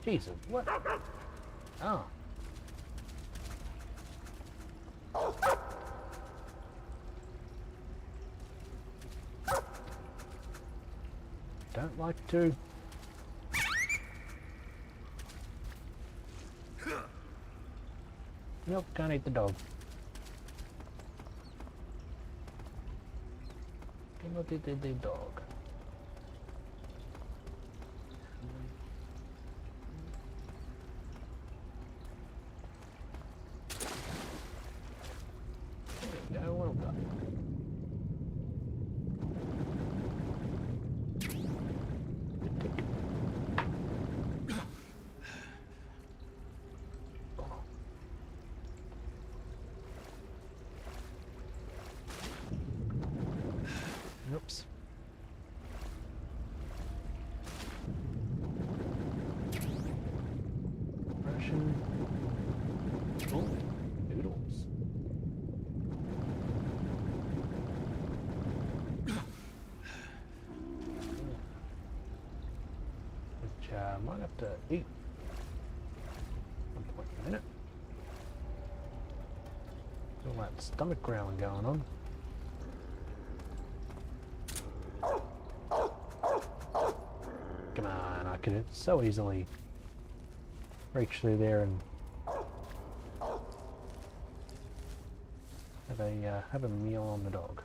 Jesus, what? Oh. Don't like to. Nope, can't eat the dog. Cannot eat the dog. Oops. Russian. Oh, noodles. Which I might have to eat at some point in a minute. All that stomach growling going on. Come on, I could so easily reach through there and have a meal on the dog.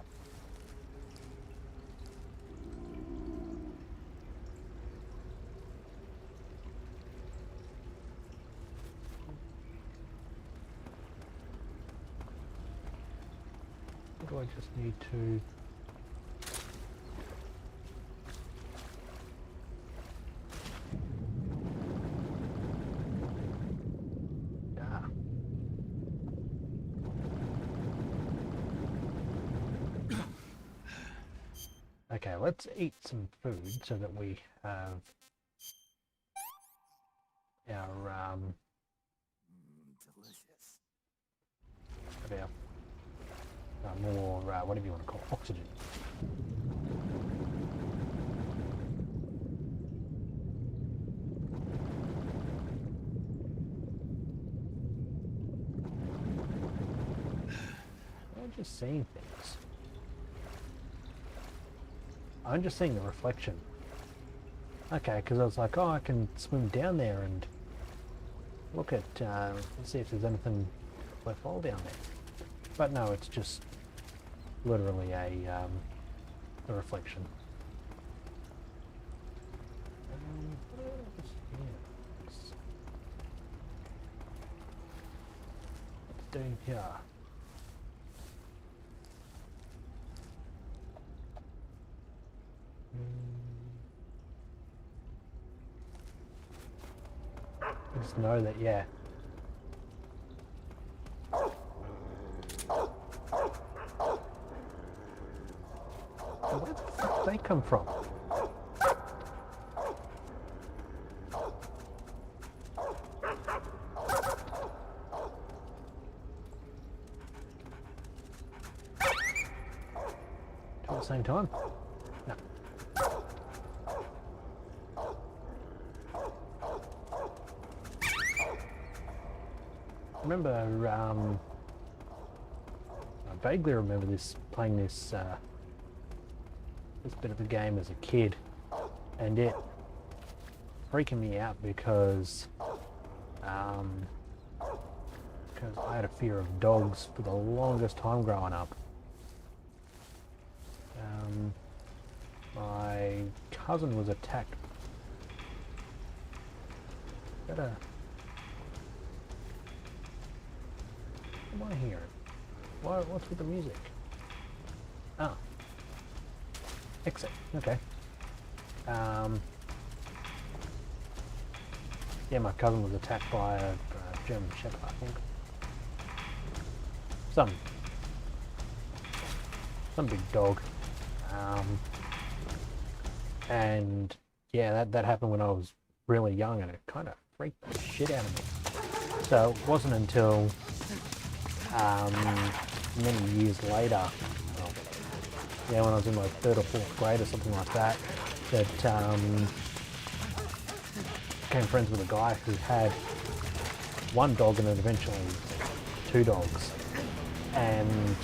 What do I just need to... Okay, let's eat some food so that we have our Delicious. more whatever you want to call it, oxygen. I'm just seeing things. I'm just seeing the reflection. Okay, because I was like, oh, I can swim down there and look at, let's see if there's anything worthwhile down there. But no, it's just literally a reflection. What else here? What's doing here? I just know that, yeah. So where the fuck did they come from? At the same time? No. I remember, I vaguely remember playing this bit of a game as a kid, and it freaking me out because I had a fear of dogs for the longest time growing up. My cousin was attacked. What am I hearing? What's with the music? Oh. Exit. Okay. Yeah, my cousin was attacked by a German Shepherd, I think. Some big dog. And yeah, that happened when I was really young, and it kind of freaked the shit out of me. So it wasn't until many years later, well, yeah, when I was in like 3rd or 4th grade or something like that, that became friends with a guy who had one dog and then eventually 2 dogs, and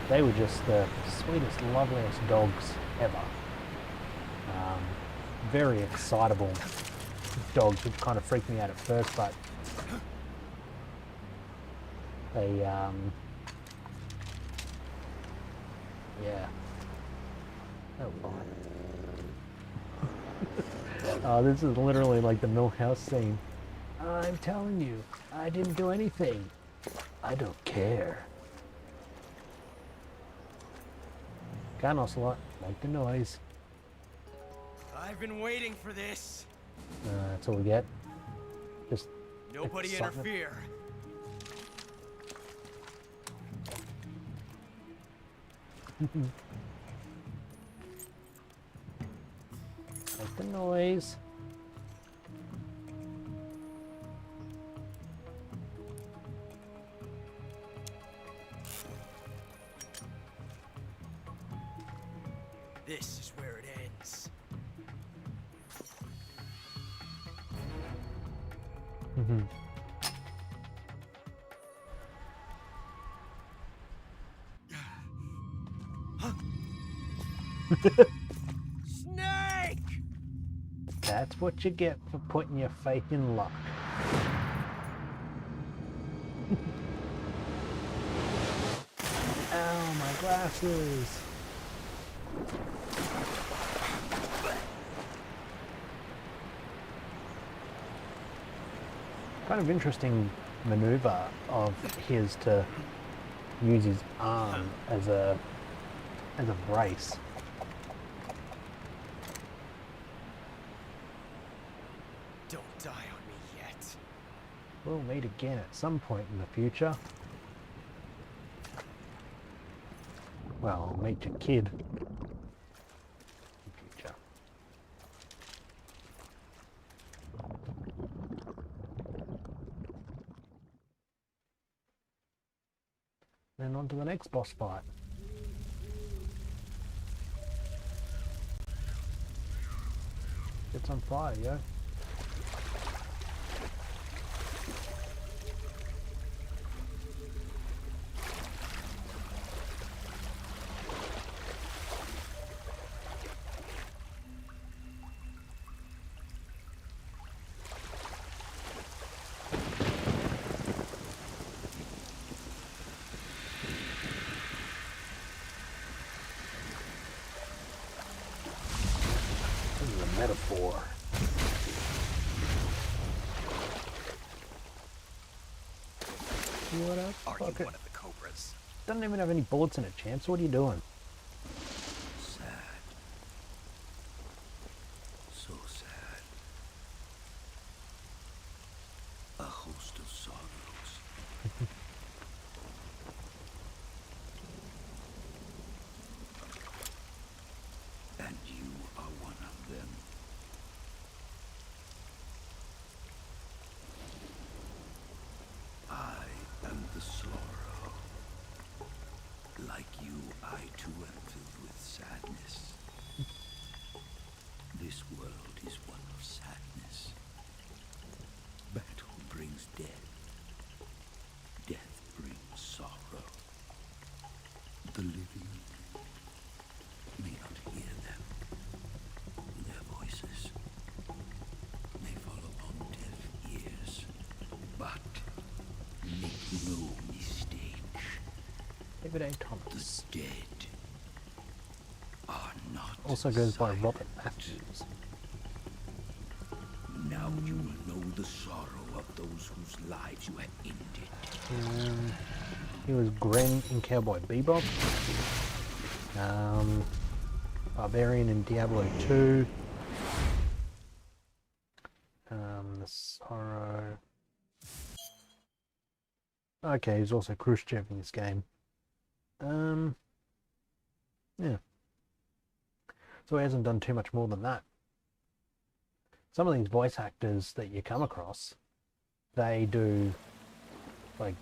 they were just the sweetest, loveliest dogs ever. Very excitable dogs, which kind of freaked me out at first, but they, yeah. Oh, fine. Oh, this is literally like the Millhouse scene. I'm telling you, I didn't do anything. I don't care. Got an ocelot, make the noise. I've been waiting for this. That's all we get. Just Nobody excitement. interfere. Make the noise. This is where it ends. Snake! Cat? That's what you get for putting your faith in luck. Ow, my glasses! Kind of interesting maneuver of his to use his arm as a brace. Don't die on me yet. We'll meet again at some point in the future. Well, I'll meet your kid. In future. Then on to the next boss fight. It's on fire, yo. This is a metaphor. What up? Are you Fucker? one of the Cobras? Doesn't even have any bullets in it, Chance. What are you doing? Sad. So sad. A host of sorrows. And you are one of them. I am the sorrow. Like you, I too am filled with sadness. This world is one of sadness. Battle brings death. Death brings sorrow. The living may not hear them. Their voices may fall upon deaf ears. But make no mistake, David A. the Thomas. dead are not Also goes by silent. Robert Matthews. Now you will know the sorrow of those whose lives you have ended. He was Gren in Cowboy Bebop. Barbarian in Diablo 2. The Sorrow. Okay, he's also Khrushchev in this game. Yeah. So he hasn't done too much more than that. Some of these voice actors that you come across, they do like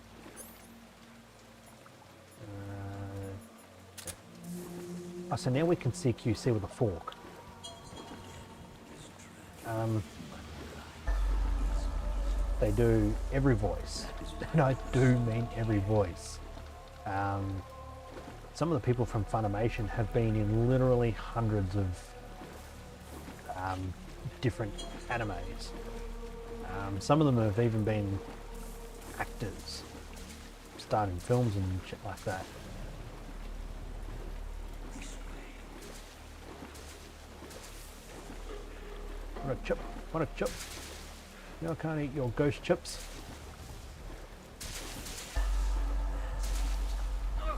so now we can see QC with a fork. They do every voice, and I do mean every voice. Some of the people from Funimation have been in literally hundreds of different animes. Some of them have even been actors, starred in films and shit like that. What a chip, what a chip. You know, I can't eat your ghost chips. It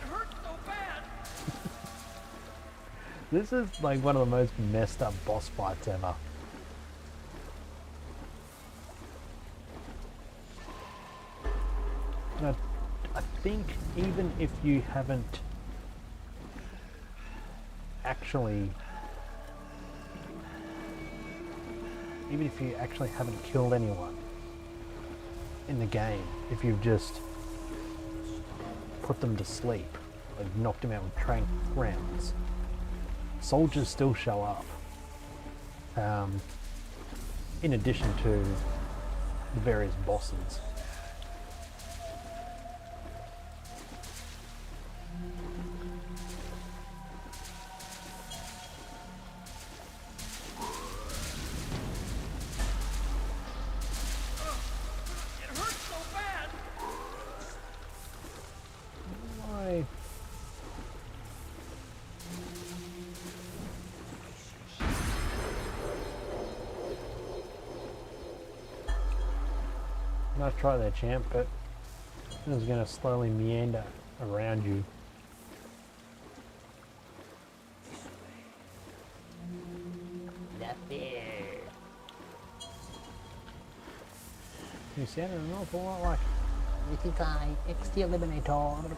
hurts so bad. This is like one of the most messed up boss fights ever. And I think even if you haven't actually haven't killed anyone in the game, if you've just put them to sleep, like knocked them out with trank rounds, soldiers still show up. In addition to the various bosses. Nice try there, champ, but this is going to slowly meander around you. You sounded an awful lot like Isekai Exterminator.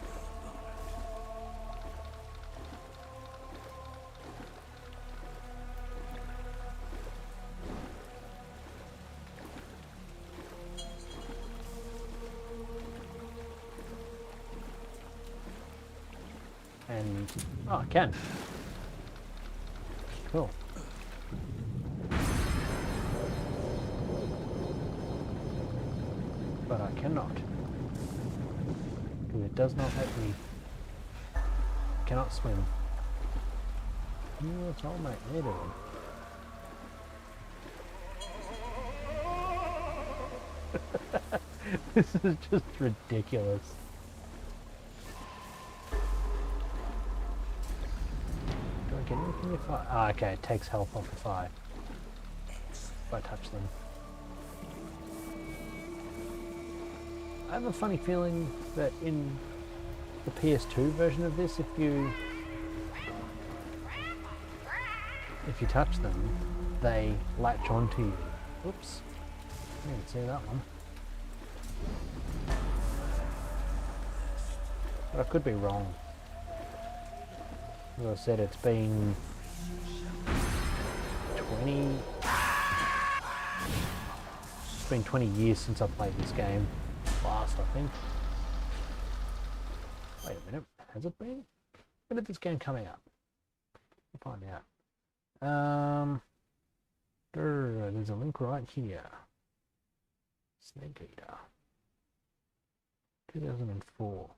And oh, I can. Cool. But I cannot, because it does not let me. Cannot swim. What's wrong, mate? They're doing. This is just ridiculous. Do I get anything if I? Ah, okay, it takes health off if I touch them. I have a funny feeling that in the PS2 version of this, if you touch them, they latch onto you. Whoops, I didn't see that one. But I could be wrong. As I said, it's been 20 years since I played this game last, I think. Wait a minute, has it been? When did this game come out? We'll find out. There's a link right here. Snake Eater. 2004.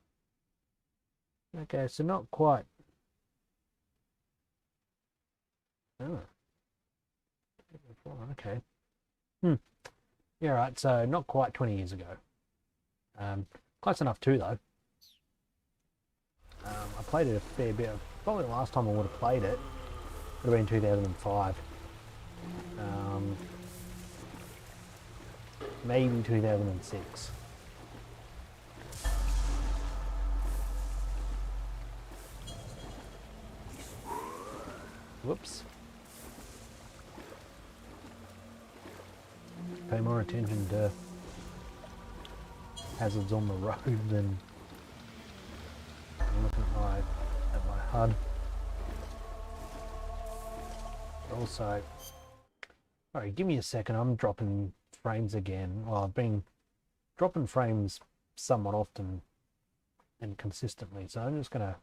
Okay, so not quite. Oh. Okay. Yeah, right, so not quite 20 years ago. Close enough too, though. I played it a fair bit. Probably the last time I would have played it would have been 2005. Maybe 2006. Whoops. Pay more attention to hazards on the road than looking at my HUD. Also, alright, give me a second, I'm dropping frames again. Well, I've been dropping frames somewhat often and consistently, so I'm just gonna